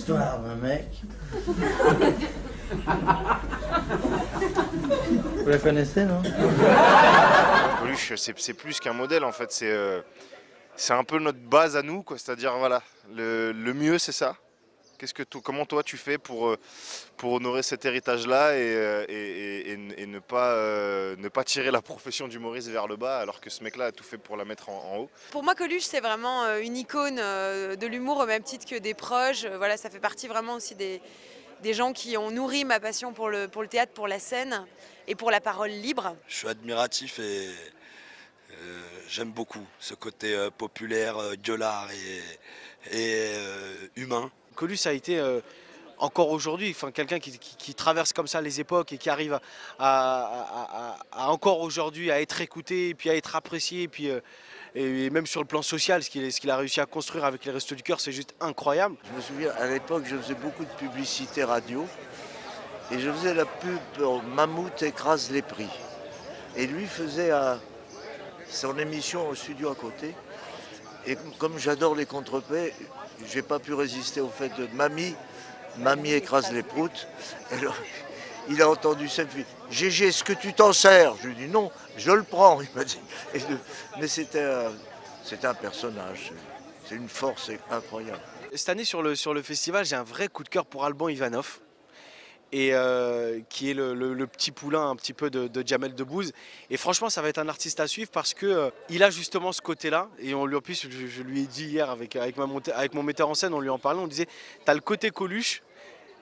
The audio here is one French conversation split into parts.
l'histoire d'un mec. Vous la connaissez, non? Coluche, c'est plus qu'un modèle en fait, c'est un peu notre base à nous, quoi. C'est-à-dire voilà, le mieux c'est ça. Comment toi tu fais pour honorer cet héritage-là et ne pas tirer la profession d'humoriste vers le bas alors que ce mec-là a tout fait pour la mettre en haut. Pour moi, Coluche, c'est vraiment une icône de l'humour au même titre que des proches. Voilà, ça fait partie vraiment aussi des gens qui ont nourri ma passion pour le théâtre, pour la scène et pour la parole libre. Je suis admiratif et j'aime beaucoup ce côté populaire, gueulard et humain. Coluche a été encore aujourd'hui, enfin, quelqu'un qui traverse comme ça les époques et qui arrive à encore aujourd'hui à être écouté et puis à être apprécié et même sur le plan social, ce qu'il a réussi à construire avec les Restos du Cœur, c'est juste incroyable. Je me souviens, à l'époque, je faisais beaucoup de publicité radio et je faisais la pub pour Mammouth écrase les prix. Et lui faisait son émission au studio à côté. Et comme j'adore les contre-paix, j'ai pas pu résister au fait de Mamie écrase les proutes. Et là, il a entendu cette fille. Gégé, est-ce que tu t'en sers? Je lui ai dit non, je le prends. Il m'a dit. Mais c'était un personnage. C'est une force incroyable. Cette année sur le festival, j'ai un vrai coup de cœur pour Alban Ivanov. Et qui est le petit poulain un petit peu de Jamel Debbouze. Et franchement, ça va être un artiste à suivre parce que il a justement ce côté-là. Et en plus, je lui ai dit hier avec mon metteur en scène, on lui en parlait, on disait, t'as le côté Coluche,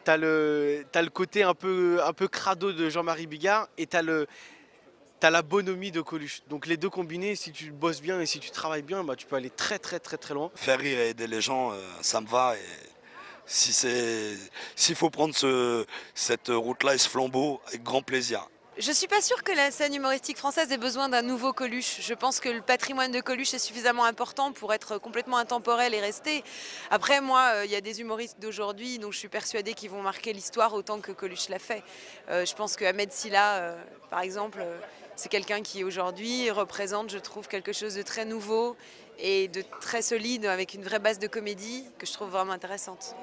t'as le côté un peu crado de Jean-Marie Bigard et t'as la bonhomie de Coluche. Donc les deux combinés, si tu bosses bien et si tu travailles bien, bah, tu peux aller très très très très loin. Faire rire et aider les gens, ça me va. Et s'il faut prendre cette route-là et ce flambeau, avec grand plaisir. Je ne suis pas sûre que la scène humoristique française ait besoin d'un nouveau Coluche. Je pense que le patrimoine de Coluche est suffisamment important pour être complètement intemporel et rester. Après, moi, il y a des humoristes d'aujourd'hui dont je suis persuadée qu'ils vont marquer l'histoire autant que Coluche l'a fait. Je pense que Ahmed Silla, par exemple, c'est quelqu'un qui aujourd'hui représente, je trouve, quelque chose de très nouveau et de très solide avec une vraie base de comédie que je trouve vraiment intéressante.